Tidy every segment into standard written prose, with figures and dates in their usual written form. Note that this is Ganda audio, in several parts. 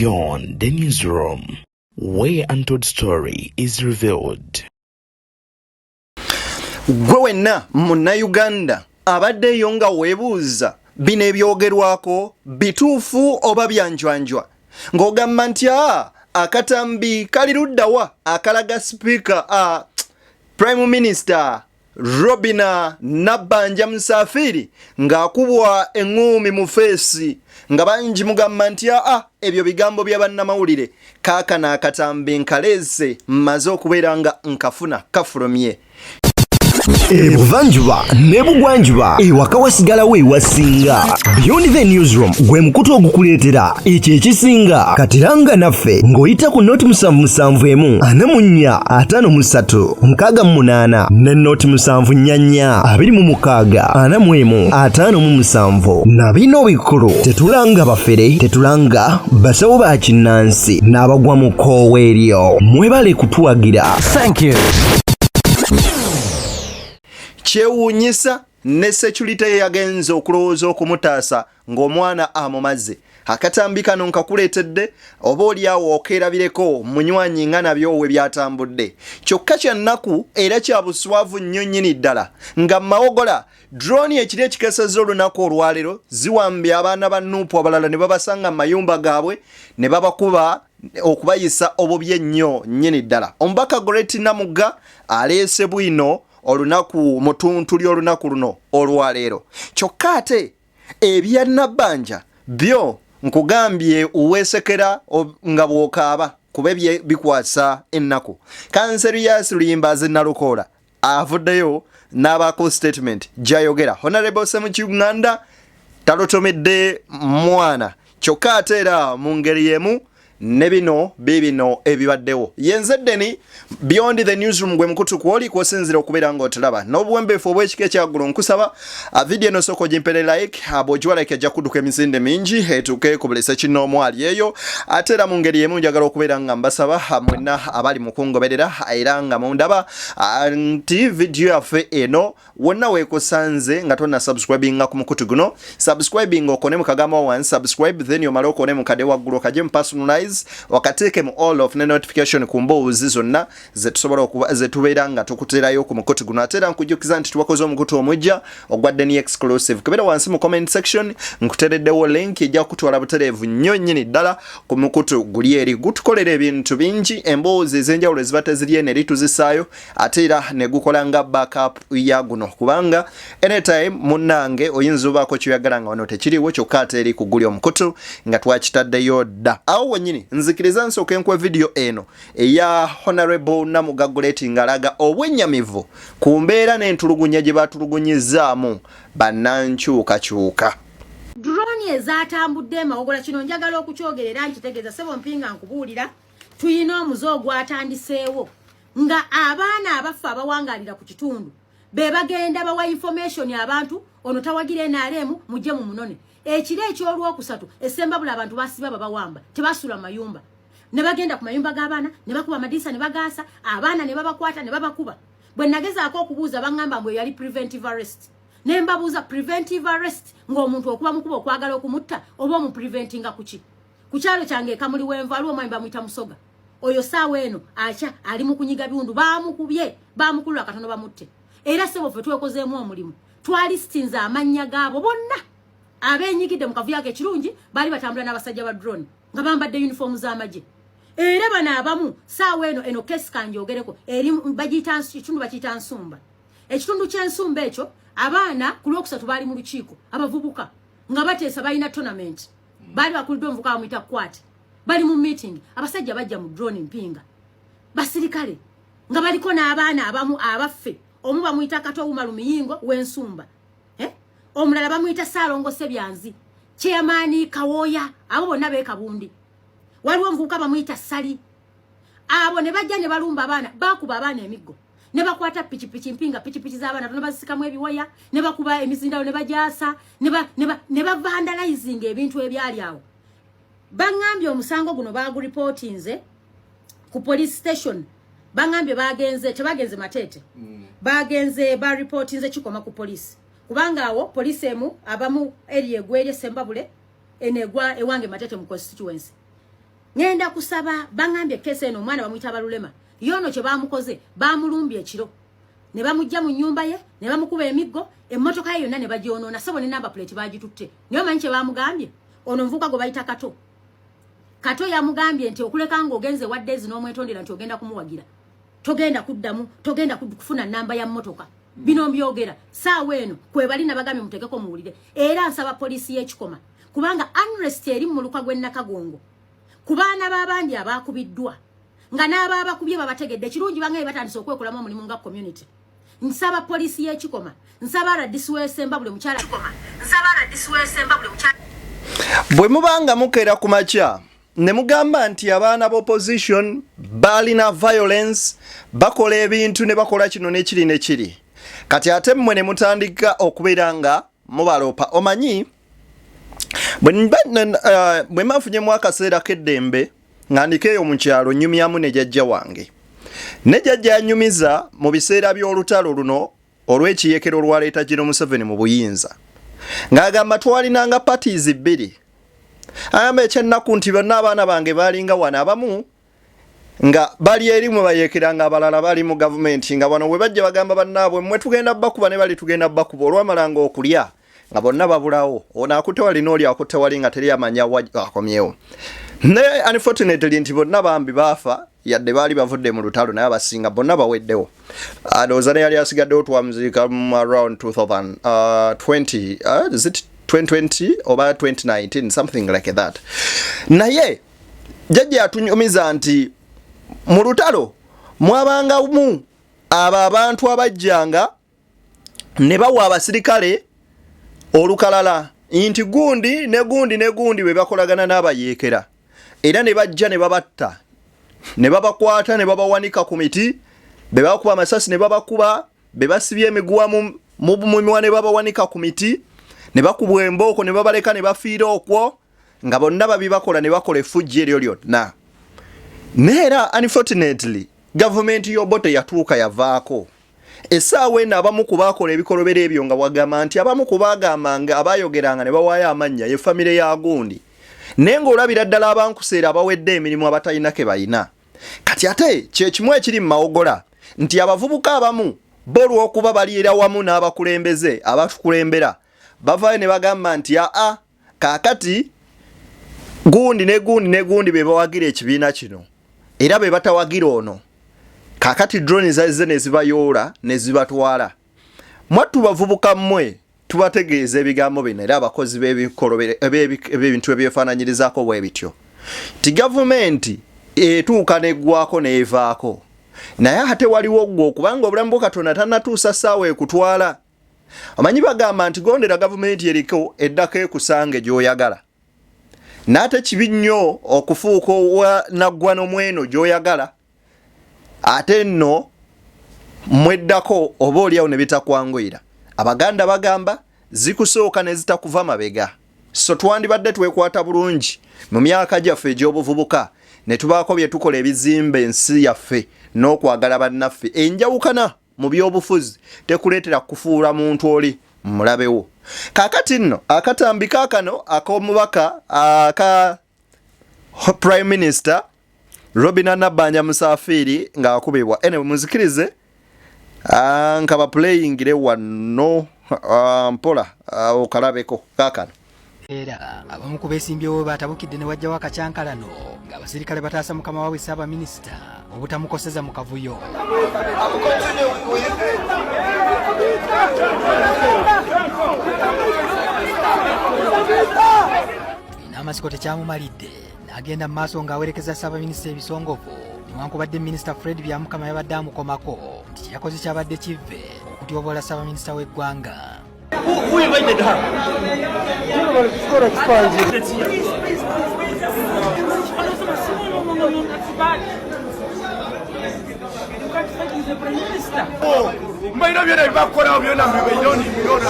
Beyond the newsroom, where untold story is revealed. Gwenna Munnayuganda abadde yonga webuuza bino ebyogerwako bituufu oba byanjwanjwa ng'ogamba nti akatambi kali luddawa akalaga speaker Prime Minister Robina Nabbanja Musafiri ng'akubwa engumi mu feesi nga bangi mugamba nti ebyo bigambo bya bannamawulire kaakano akatambi nkaleese mmaze okubeera nga nkafuna kafulumye. Ebuvanjuba nebugwanjuba ewaka wasigalawo ewasinga. Beyond the newsroom gwe mukutu ogukuleetera ekyo ekisinga katiranga naffe ng'oyita ku noti 771 ne noti 744 na bino bikulu tetulanga bafere tetulanga basawo ba kinnansi n'abagwa mu koowa eryo mwebale kutuwagira. Thank you. Kyewuunyisa ne security yagenze okulowooza okumutaasa ng'omwana amumaze. Akatambi kano nkakuleetedde oba oliawo okeerabireko munywanyi nga nabyo we byatambudde. Kyokka kya nnaku era kya buswavu nnyo nnyini ddala nga mawogola drone ekiri ekikesezza olunaku olwaleero ziwambye abaana ba Nuupu abalala ne babasanga mu mayumba gaabwe ne babakuba okubayisa obubi ennyo nnyini ddala. Omubaka Goreti Namugga aleese bwino olunaku mutuntuli olunaku luno olwaleero. Kyokka ate ebya Nabbanja byo nkugambye uwesekera nga bw'okaaba kuba ebye bikwasa ennaku. Kanserias Luyimbazi Nalukoola avuddeyo n'abaako statement gy'ayogera. Honorable Ssemukiganda talotomedde mwana kyokka ate era mu ngeri y'emu ne bino bibino ebibaddewo. Yenzeddeni Beyond the newsroom gwe mukutu kwoli kwosinzira okubeera ng'otulaba n'obuwembeefu obw'ekika ekyaggulu nkusaba video eno soko gimpere like ab'ogiwa like ajja kudduka emisinde mingi etuuke ku buli sekinnoomu ali eyo ate era mu ngeri y'emu njagala okubeera nga mbasaba mwenna abali mu kungoberera era nga mundaba nti video yaffe eno wonna weekusanze nga tonna subscribinga ku mukutu guno subscribing okone mu kagamba one subscribe then omale okone mu kade waggulu kaje mu personalize wakateeke mu all of ne notification ku mboozi zonna zetusobola okuba zetubeera nga tukuterayo ku mukutu guno ate era nkujjukiza nti tubakoze omukutu omujja ogwadde ni exclusive kebera wansi mu comment section nkutereddewo link ejja kutwala butereevu nnyo nnyini ddala ku mukutu guli eri gutukolera ebintu bingi emboozi ez'enjawulo eziba teziri ene lituzisaayo ate era ne gukola nga backup ya guno kubanga anytime munnange oyinza obaako kyoyagala nga wano tekiriwo kyokka ate eri ku guli omukutu nga twakitaddeyo dda. Awo wennyini nzikiriza nsooke nkwe video eno eya Honorable Namugga Goreti ngalaga obwennyamivu ku mbeera n'entulugunya gye batulugunyizaamu bannankyukakyuka. Drone ezatambudde mawogola kino njagala okukyogerera nkitegeeza sebo mpinga nkubuulira tuyina omuze ogwatandiseewo nga abaana abaffe abawangalira ku kitundu be bagenda bawa information abantu ono tawagira NRM mujje mu munone. Ekire ekyolwokusatu essembabula abantu basiba babawamba tebasula mayumba ne bagenda ku mayumba g'abaana ne bakuba amadisa ne bagaasa abaana ne babakwata ne babakuba. Bwe nagezaako okubuuza bangamba mbwe yali preventive arrest ne mbabuuza preventive arrest ng'omuntu okuba mukuba okwagala okumutta oba omu preventinga kuki. Ku kyalo kyange Kamuli Wenva aliwo omwami bamuyita Musoga oyo saawa eno acha ali mu kunyiga biwundu baamukubye baamukulula katono bamutte era sebo ffe twekozeemu omulimu twalistinza amannya gaabo bonna abenyigidde mu kavuyo ekirungi bali batambula n'abasajja ba drone nga bambadde uniform z'amagye era bana abamu saawa eno kesi kanjogereko eri bagiyita ekitundu bakiyita Nsumba. Ekitundu ky'Ensumba ekyo abaana ku lwokusatu bali mu lukiiko abavubuka nga bateesa balina tournament bali bakuliddwa omuvuka bamuyita kwate bali mu meeting abasajja bajja mu drone mpinga basirikale nga baliko n'abaana abamu abaffe omu bamuyita Katowuma Lumiyingo w'Ensumba omulala bamuyita Saalongo Sebyanzi Chairman Kawoya abo bonna beekabundi waliwo omuvubuka bamuyita Sali abo ne bajja ne balumba abaana bakuba abaana emiggo ne bakwata pichipichi mpinga pichipichi z'abaana ne bazisikamu ebiwaya ne bakuba emizindalo ne bajaasa ne vandalizing ebintu ebyali awo. Bangambye omusango guno bagureportinze ku police station bangambye bagenze tebagenze Matete bagenze ba reportinze kikoma ku police kubanga awo police emu abamu eri egwere Sembabule enegwa ewange Matete mu constituency ngenda kusaba bangambye kese eno omwana bamuyita Balulema yono kye bamukoze bamulumbye ekiro ne bamujja mu nyumba ye ne bamukuba emiggo emmotoka ye yonna ne bagyonoona sabo ne number plate bagitutte niyo manyi kye bamugambye ono nvuka go bayita Kato yamugambye nti okuleka ngo ogenze waddezi n'omwetondera nti ogenda kumuwagira togenda kuddamu togenda kufuna namba ya mmotoka bino mbyogera saawa eno kwe bali nabagambye mutegeko muwulire era nsaba polisi y'ekikoma kubanga unrest eri mu luka gwe Nakagongo kubaana babandi abakubiddwa nga n'ababakubye babategedde kirungi bangaye batandise okwekolamu omulimu nga community nsaba polisi y'ekikoma nsaba radisiwesemba buli mukyala bwe mubanga mukeera ku makya ne mugamba nti abaana b'opposition balina violence bakola ebintu ne bakola kino n'ekiri n'ekiri kati ate mmwe ne mutandika okubeera nga mubalopa omanyi bwe mafunyemu akaseera k'eddembe nga ndikeeyo mu kyalo nyumyamu ne jjajja wange ne jjajja anyumiza mu biseera by'olutalo luno olw'ekiyekero olwaleeta General Museveni mu buyinza ng'agamba twalinanga parties bbiri ayamba ekyennaku nti bonna abaana bange balinga wano abamu nga bali erimu bayekeranga abalala bali mu gavumenti nga wano we bajja bagamba bannaabwe mmwe tugenda bakuba ne bali tugenda bakuba olwamalanga okulya nga bonna babulawo ono akutte wali n'oli akutte wali nga teri amanya akomyewo ne unfortunately nti bonna bambi baafa yadde baali bavudde mu lutalo naye abasinga bonna baweddewo adooza ne yali asigaddewo twamuziika around 2020 is it 2020 oba 2019 something like that naye jjajja atunyumiza nti mu lutalo mwabanga mu abantu abajjanga ne bawa abasirikale olukalala nti gundi we bakolagana n'abayeekera era ne bajja ne babatta ne babakwata ne babawanika ku miti be bakuba amasasi ne babakuba be basibye emiguwa mu mumwa ne babawanika ku miti ne bakubwa embooko ne babaleka ne bafiira okwo nga bonna babibakola ne bakola effujjo eryo lyonna neera unfortunately gavumenti y'Obote yatuuka yavaako essaawa eno abamu ku baakola ebikolobero ebyo nga wagamba nti abamu ku baagambanga abaayogeranga ne bawaayo amannya ye famire ya gundi naye ng'olabira ddala abankuseera abawedde emirimu abatalina ke balina kati ate kyekimu ekiri mu mawogola nti abavubuka abamu bo olw'okuba bali era wamu n'abakulembeze abatukulembera bavaayo ne bagamba nti kaakati gundi be bawagira ekibiina kino era be batawagira ono kaakati drone zazze ne zibayoola ne zibatwala mwattu bavubuka mmwe tubategeeza ebigambo bino era abakozi b'ebintu ebyefaananyirizaako bwe bityo ti gavumenti etuuka neggwako neevaako naye ate waliwo ggwe okubanga obulamu bwo Katonda tannatuusa ssaawa ekutwala amanyi bagamba nti gondera gavumenti eriko eddako ekusange gy'oyagala n'ate kibi nnyo okufuuka owa naggwano mweno gy'oyagala ate nno mweddako oba oliawo ne bitakwanguyira abaganda bagamba zikusooka ne zitakuva mabega so twandibadde twekwata bulungi mu myaka gyaffe egy'obuvubuka ne tubaako bye tukola ebizimba ensi yaffe n'okwagala bannaffe enjawukana mu by'obufuzi tekuleetera kufuula muntu oli mulabewo kaakati nno akatambi kaakano ak'omubaka aka Prime Minister Robin Nabbanja Musafiri ng'akubibwa ene muzikirize nka baplayingire wano mpola okalabeko kaakano era abamu ku beesimbyewo batabukidde ne wajjawo akacyankalano ng'abasirikale bataasa mukama waabwe Ssaabaminisita obutamukoseza mu kavuyo amasiko tekyamumalidde n'agenda mu maaso ng'awerekeza Ssaabaminisita ebisongovu newankubadde Minisita Fred Byamukama yabadde amukomako nti kyakoze kyabadde kivve okutyoboola Ssaabaminisita w'eggwanga. Who invited her?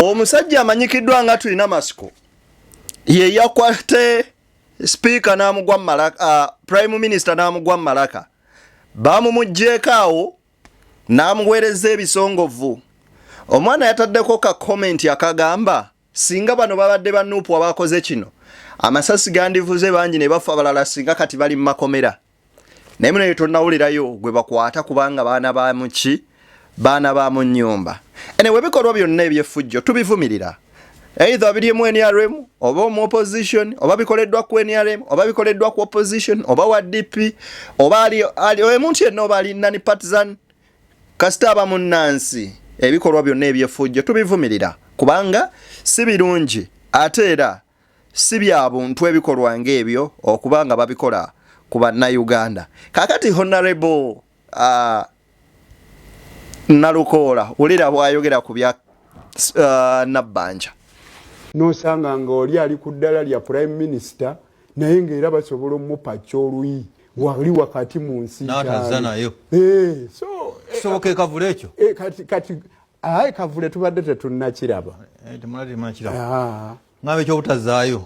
Omusajja amanyikiddwa nga tulina masiko ye yakwate speaker n'amugwa Malaka, Prime Minister n'amugwa Malaka bamumugjeekaawo n'amuweereza ebisongovu. Omwana yataddeko ka comment akagamba singa bano babadde banupu abakoze kino amasasi gandivuze bangi ne bafa balala singa kati bali mu makomera naye muno tonnawulirayo gwe bakwata kubanga baana ba muki baana ba mu nnyumba anyway bikolwa byonna ebyeffujjo tubivumirira either biri mu NRM oba mu opposition oba bikoleddwa ku NRM oba bikoleddwa ku opposition oba wa DP oba ali omuntu yenna oba ali nani partisan kasita aba mu Nancy ebikolwa byonna ebyeffujjo tubivumirira kubanga si birungi ate era si bya buntu ebikolwa ng'ebyo okubanga babikola ku bannayuganda kakati honorable Nalukoola ulira bwayogera ku bya Nabbanja nosanga nga oli ali ku ddala lya prime minister naye ng'era basobola omupacca oluyi wali wakati mu nsi n'atazza nayo kisoboka kavule ekyo kati aye kavule tubadde tetunnakiraba ngabe ekyobutazaayo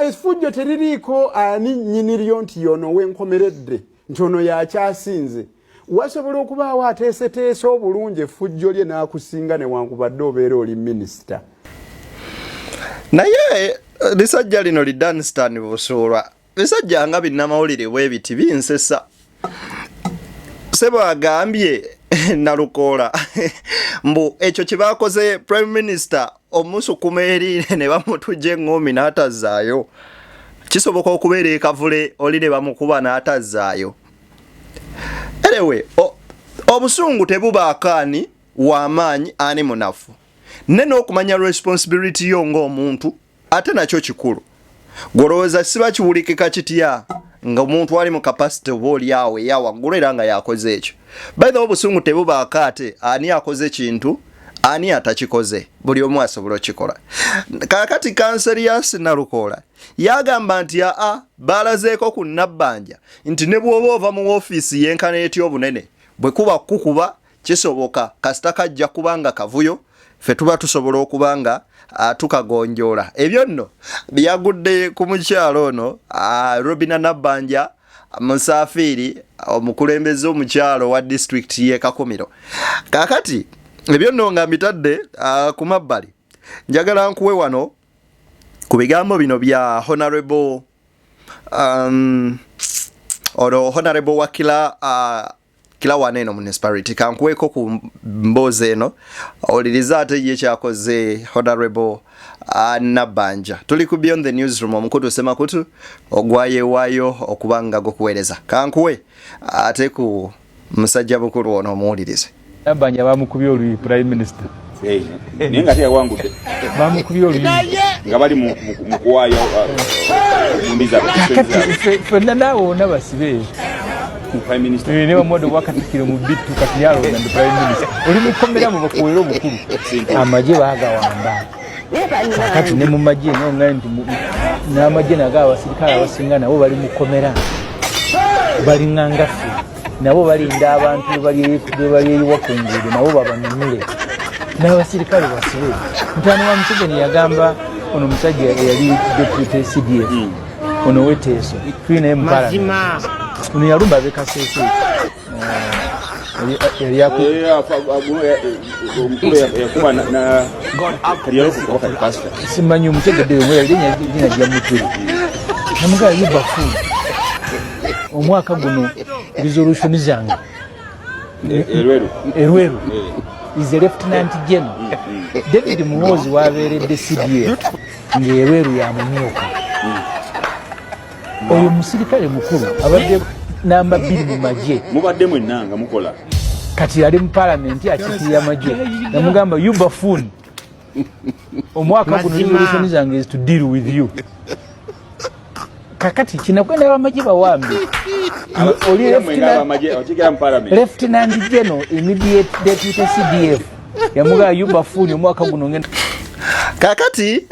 effujjo teririiko ani nnyiniryo nti yono wenkomeredde nti ono yakyasinze wasobola okubaawo ateeseteese obulungi effujjo lye n'akusinga newankubadde obeera oli minisita naye lisajja lino lidanstan busuulwa lisajja nga binnamawulire bwebiti binsesa sebo agambye Nalukoola mbu ekyo kibakoze prime minister omusukuma eri ne bamutujja eŋŋoomi n'atazaayo kisoboka okubeera ekavule oli ne bamukuba n'atazaayo anyway obusungu tebubaakaani w'amaanyi ani munafu ne n'okumanya responsibility yo ng'omuntu ate nakyo kikulu golowooza siba kiwulikika kitya nga omuntu ali mu capacity oba oli awo eyawaggulu era nga yakoze ekyo by the way obusungu tebubaako ate ani akoze kintu ani atakikoze buli omu asobola okikola kakati Kanserias Nalukoola yagamba nti balazeeko ku Nabbanja nti ne bw'oba ova mu ofiisi yenkana etya obunene bwe kuba kukuba kisoboka kasita kajja kubanga kavuyo ffe tuba tusobola okubanga tukagonjoola ebyo nno byagudde ku mukyalo ono Robina Nabbanja Musafiri omukulembeze omukyalo wa district ye Kakomero kakati ebyo nno nga mbitadde ku mabbali njagala nkuwe wano ku bigambo bino bya honorable honorable wakila kila waneno municipality kankuweko ku mboze eno oliriza ate ye kyakoze honorable Nabbanja tuli ku Beyond the Newsroom omukutu Semakutu ogwaye wayo okubanga gokuweereza kankuwe ate ku musajja bukulu ono omuwulirize Nabbanja bamukubye oluyi prime minister ninga ate yawangudde bamukubye oluyi nga bali mu kuwaayo mumbiza fenna naawo nabasibe prime minister ne bamodo wakatikire mu bitu kati yalo na prime minister oli mukomera mu bakuwero bukulu amaje bagawamba kati ne mu maje no ngandi n'amaje naga abasirikale abasinga nabo bali mukomera bali ngangafu nabo balinda abantu bali wakungire nabo babanyumire n'abasirikale basibe mutano wa Museveni yagamba ono musajja yali deputy CDF ono weteso twine mpala ono yalumba bekasese yali yaku yakuba na kaliyalo kutoka pastor simanyi umutegede mwe yali nyina jya mutwe namuga yubafu omwaka guno resolution zange erweru is a lieutenant general David Muhoozi wabeeredde CDF ng'erweru yamumyuka oyo musirikale mukulu abadde namba 2 mu maje mubadde mwenanga mukola kati ali mu parliament akitiya maje namugamba you buffoon omwaka guno resolution zange is to deal with you kakati kinakwenda abamaje bawambi oli lieutenant general immediate deputy CDF yamuga you buffoon omwaka guno ngenda kakati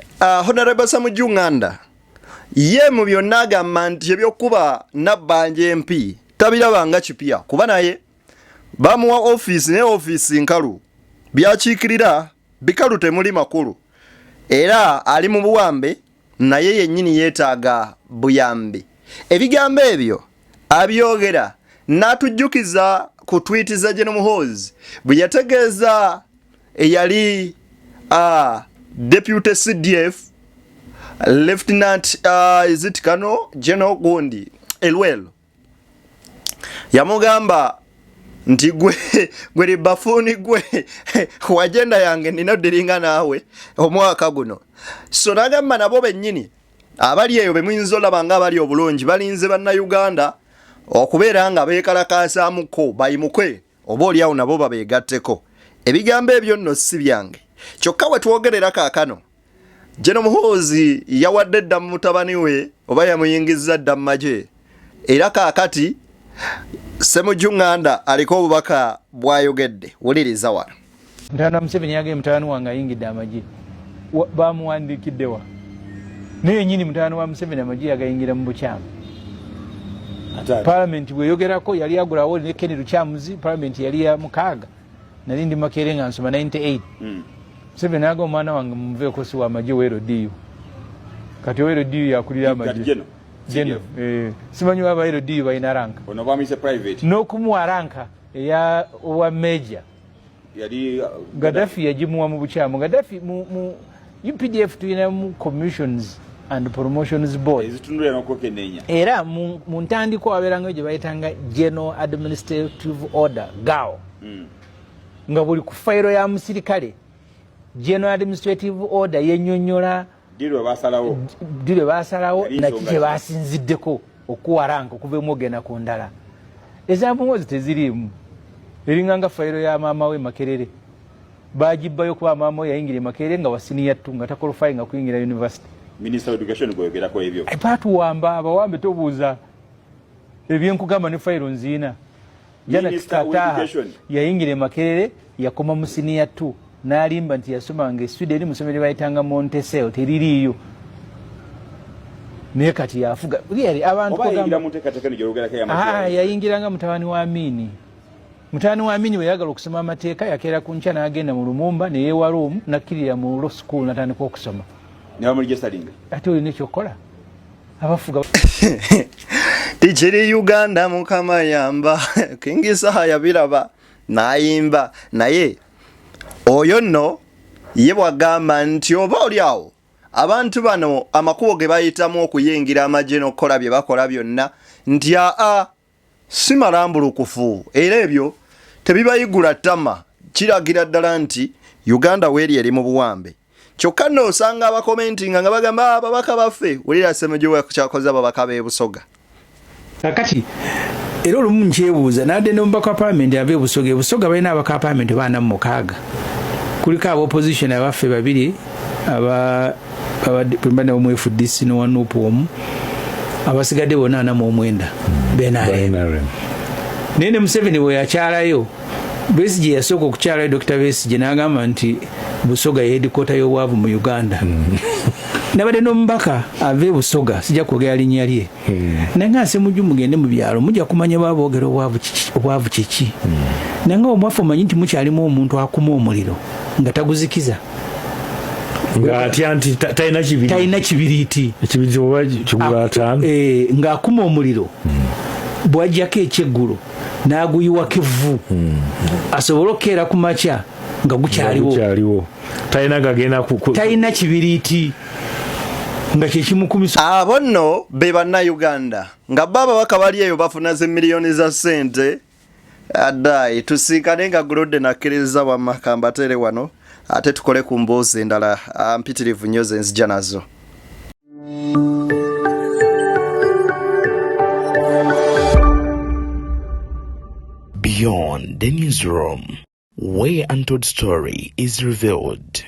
honorable Samujunganda ye mu byonna agamba nti ebyokuba Nabbanja MP tabirabanga kipya kuba naye bamuwa office ne office nkalu byakiikirira bikalu temuli makulu era ali mu buwambe naye yennyini yeetaaga buyambi ebigambo ebyo abyogera n'atujjukiza ku tweet za General Muhoozi bwe yategeeza eyali Deputy CDF Lieutenant is it Kano General Gondi Elwelo yamugamba nti gwe bafuni gwe wagenda yange nina diringa nawe omwaka guno so nagamba nabo bennyini abali eyo bemuyinza olaba bali obulungi balinze banna Uganda okubeera nga beekalakaasamuko bayimukwe oba oliawo nabo babeegatteko ebigambo ebyo nno si byange kyokka we twogerera kaakano Jeno Muhoozi yawadde dda mu mutabani we oba yamuyingizza dda mu magye era kaakati Semujunganda aliko obubaka bwayogedde wuliriza wano mutana Museveni yage mutana wange ayingidde amagye bamuwandikiddewa naye nyini mutana wa Museveni amagye yagayingira mu bukyamu Parliament bweyogerako yali agulawo ne Ken Lukyamuzi Parliament yali ya mukaaga nali ndi Makerere nga nsoma 98 Museveni aga omwana wange muveeko si wa magye wero diyo kati wero diyo yakulira amagye Jeno simanyi waba wero diyo balina ranka ono bamise private n'okumuwa ranka eya wa major yali Gaddafi yagimuwa mu bukyamu Gaddafi mu UPDF tulina mu commissions and promotions board ezitunula n'okwokenneenya era mu ntandiko wabeerangayo gye bayitanga General Administrative Order GAO nga buli ku fayiro ya musirikale General Administrative Order yennyonnyola dile basalawo naki kye basinziddeko okuwa ranka okuva emu ogenda ku ndala ez'amuhoozi teziriimu eringanga fayiro ya maama we Makerere bagibbayo kuba maama we yayingira Makerere nga wa senior 2 nga takolofayinga kuyingira university Minister of Education gweyogerako ebyo batuwamba abawambe tobuuza ebyenkugamba ne fayiro nziina jana kitataha yayingira Makerere yakoma mu senior 2 nalimba nti yasomanga eswideni musomere bayitanga Monteseo teririyo naye kati yafuga really abantu yayingira muteekateeka n'egyogerako y'amateeka yayingiranga mutabani wa Amini mutani wa Amini we yagala okusoma amateeka yakeera ku nkya n'agenda mu Lumumba ne yeewala omu nakkirira mu law school natandika okusoma ne bamuli studying ate olina ekyokukola abafuga tikiri Uganda mukama yamba kingisa yabiraba nayimba naye oyo nno ye bwagamba nti oba oliawo abantu bano amakubo ge bayitamu okuyingira amagye n'okukola bye bakola byonna nti si malambulukufu era ebyo tebibayigula ttama kiragira ddala nti Uganda weeri eri mu buwambe kyokka nno osanga abakomentinga nga bagamba ababaka baffe wulira Ssemujju kyakoze ababaka b'e Busoga kakati era olumu nkyebuuza nadde n'omubaka wa Parliament ave Busoga Busoga balina abaka Parliament baana mu mukaaga kuliko aba opposition abaffe babiri abadde mu FDC no wanupu omu abasigadde bonna 49 benare nene Museveni we yakyalayo Besigye yasooka okukyalayo Dr. Besigye n'agamba nti Busoga headquarter y'obwavu mu Uganda nabadde n'omubaka ave Busoga sijja kwogera linnya lye naye nga Ssemujju mugende mu byalo mujja kumanya baboogera obwavu kiki naye nga omwafu omanyi nti mukyalimu omuntu akuma omuliro nga taguzikiza nti talina kibiriiti ekibiriiti oba kigula ataano ng'akuma omuliro bw'ajjako ekyeggulo n'aguyiwako evvu asobole okukeera ku makya nga gukyaliwo talina kibiriiti nga kyekimukumisa abo nno be bannayuganda nga bo ababaka bali eyo bafuna ze miliyoni za ssente addayi tusinkane nga Glode nakkiriza bwammakamba tere wano ate tukole ku mboozi endala mpitirivu nnyo ze nzija nazo. Beyond the newsroom, where untold story is revealed.